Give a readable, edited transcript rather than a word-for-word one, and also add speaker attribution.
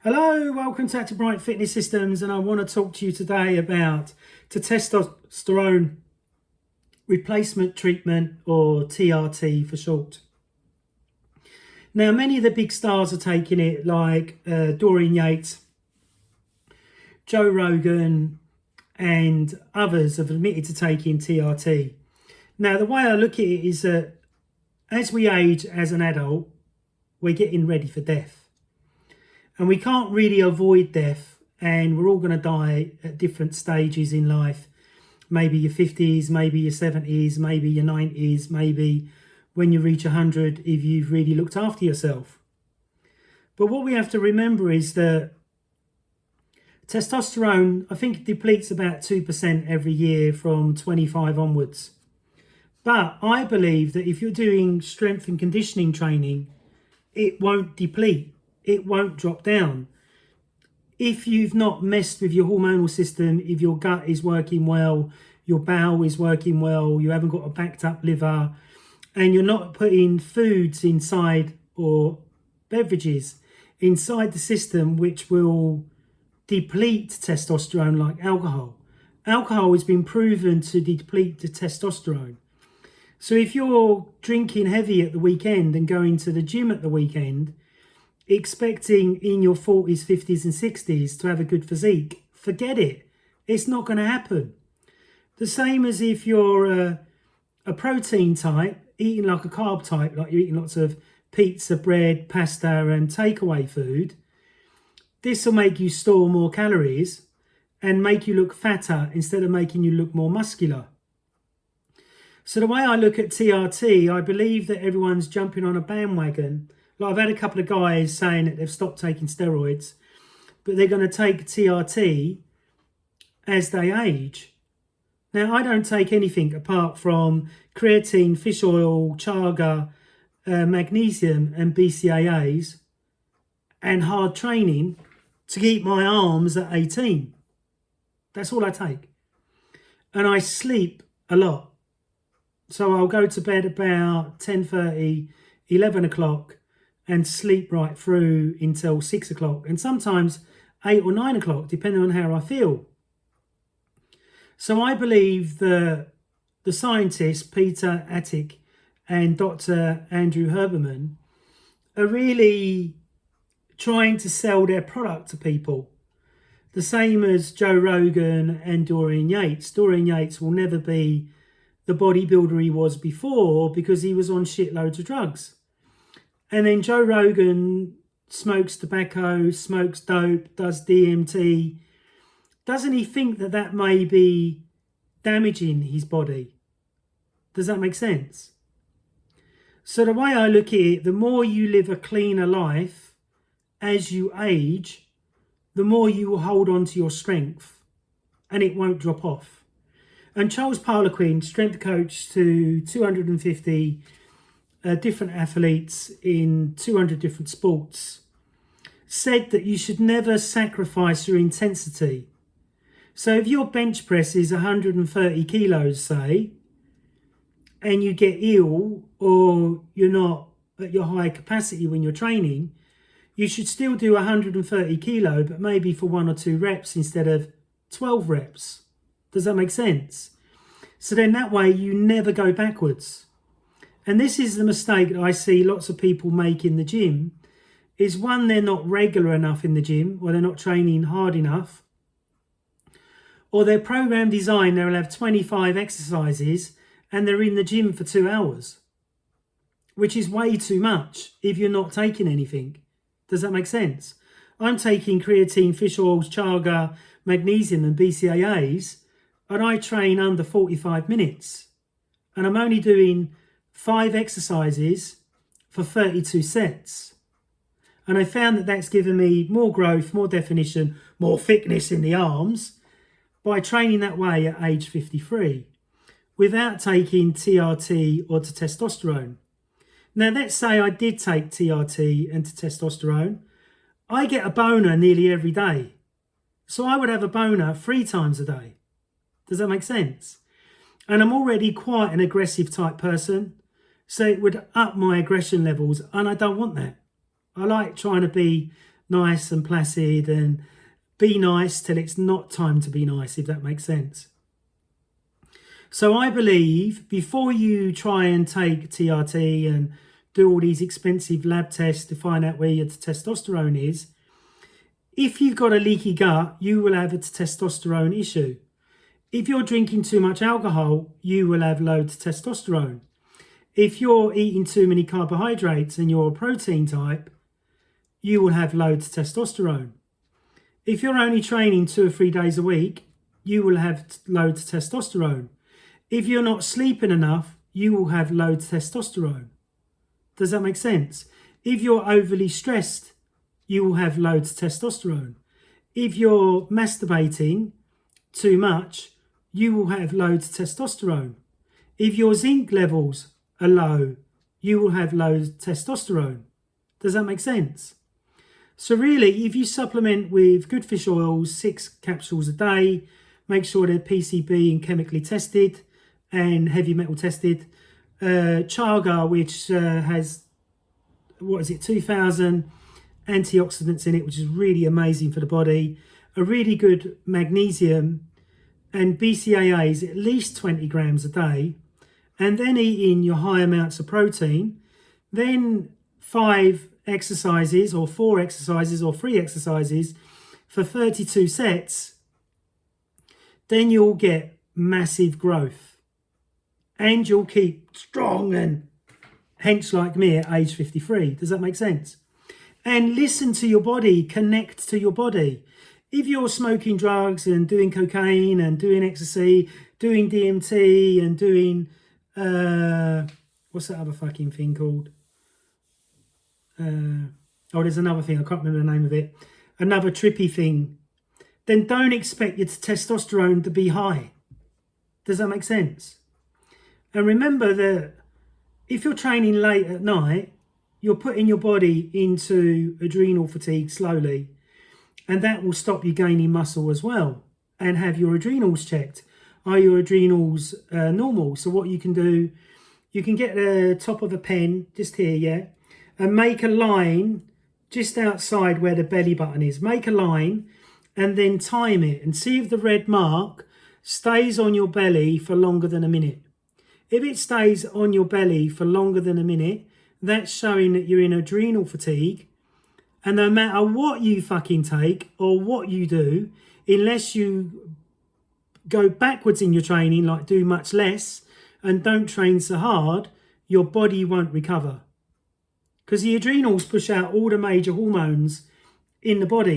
Speaker 1: Hello, welcome to Bryant Fitness Systems, and I want to talk to you today about the testosterone replacement treatment, or TRT for short. Now, many of the big stars are taking it, like Dorian Yates, Joe Rogan, and others have admitted to taking TRT. Now, the way I look at it is that as we age as an adult, we're getting ready for death. And we can't really avoid death, and we're all going to die at different stages in life. Maybe your 50s, maybe your 70s, maybe your 90s, maybe when you reach 100 if you've really looked after yourself. But what we have to remember is that testosterone, I think, depletes about 2% every year from 25 onwards. But I believe that if you're doing strength and conditioning training, it won't deplete. It won't drop down. If you've not messed with your hormonal system, if your gut is working well, your bowel is working well, you haven't got a backed up liver, and you're not putting foods inside or beverages inside the system which will deplete testosterone, like alcohol. Alcohol has been proven to deplete the testosterone. So if you're drinking heavy at the weekend and going to the gym at the weekend, expecting in your 40s, 50s and 60s to have a good physique, forget it. It's not going to happen. The same as if you're a protein type, eating like a carb type, like you're eating lots of pizza, bread, pasta and takeaway food. This will make you store more calories and make you look fatter instead of making you look more muscular. So the way I look at TRT, I believe that everyone's jumping on a bandwagon. Like, I've had a couple of guys saying that they've stopped taking steroids, but they're going to take TRT as they age. Now, I don't take anything apart from creatine, fish oil, chaga, magnesium and BCAAs and hard training to keep my arms at 18. That's all I take. And I sleep a lot. So I'll go to bed about 10:30, 11 o'clock and sleep right through until 6 o'clock, and sometimes 8 or 9 o'clock, depending on how I feel. So I believe that the scientists, Peter Attic and Dr. Andrew Herberman, are really trying to sell their product to people. The same as Joe Rogan and Dorian Yates. Dorian Yates will never be the bodybuilder he was before because he was on shitloads of drugs. And then Joe Rogan smokes tobacco, smokes dope, does DMT. Doesn't he think that that may be damaging his body? Does that make sense? So the way I look at it, the more you live a cleaner life as you age, the more you will hold on to your strength and it won't drop off. And Charles Poliquin, strength coach to 250 different athletes in 200 different sports, said that you should never sacrifice your intensity. So if your bench press is 130 kilos, say, and you get ill or you're not at your high capacity when you're training, you should still do 130 kilo, but maybe for 1 or 2 reps instead of 12 reps. Does that make sense? So then that way you never go backwards. And this is the mistake that I see lots of people make in the gym, is one, they're not regular enough in the gym, or they're not training hard enough, or their program design, they'll have 25 exercises and they're in the gym for 2 hours, which is way too much if you're not taking anything. Does that make sense? I'm taking creatine, fish oils, chaga, magnesium and BCAAs, and I train under 45 minutes. And I'm only doing 5 exercises for 32 sets. And I found that that's given me more growth, more definition, more thickness in the arms by training that way at age 53 without taking TRT or to testosterone. Now, let's say I did take TRT and to testosterone. I get a boner nearly every day. So I would have a boner 3 times a day. Does that make sense? And I'm already quite an aggressive type person. So it would up my aggression levels, and I don't want that. I like trying to be nice and placid and be nice till it's not time to be nice, if that makes sense. So I believe before you try and take TRT and do all these expensive lab tests to find out where your testosterone is, if you've got a leaky gut, you will have a testosterone issue. If you're drinking too much alcohol, you will have low testosterone. If you're eating too many carbohydrates and you're a protein type, you will have low testosterone. If you're only training 2 or 3 days a week, you will have low testosterone. If you're not sleeping enough, you will have low testosterone. Does that make sense? If you're overly stressed, you will have low testosterone. If you're masturbating too much, you will have low testosterone. If your zinc levels are low, you will have low testosterone. Does that make sense? So really, if you supplement with good fish oils, 6 capsules a day, make sure they're PCB and chemically tested and heavy metal tested. Chaga, which has, 2,000 antioxidants in it, which is really amazing for the body. A really good magnesium, and BCAAs at least 20 grams a day. And then eating your high amounts of protein. Then 5 exercises or 4 exercises or 3 exercises for 32 sets. Then you'll get massive growth. And you'll keep strong and hench like me at age 53. Does that make sense? And listen to your body, connect to your body. If you're smoking drugs and doing cocaine and doing ecstasy, doing DMT and doing, what's that other fucking thing called? There's another thing, I can't remember the name of it. Another trippy thing. Then don't expect your testosterone to be high. Does that make sense? And remember that if you're training late at night, you're putting your body into adrenal fatigue slowly, and that will stop you gaining muscle as well. And have your adrenals checked. Are your adrenals normal? So what you can do, you can get the top of a pen just here, yeah, and make a line just outside where the belly button is. Make a line and then time it and see if the red mark stays on your belly for longer than a minute. If it stays on your belly for longer than a minute, that's showing that you're in adrenal fatigue. And no matter what you fucking take or what you do, unless you go backwards in your training, like do much less and don't train so hard, your body won't recover. Because the adrenals push out all the major hormones in the body.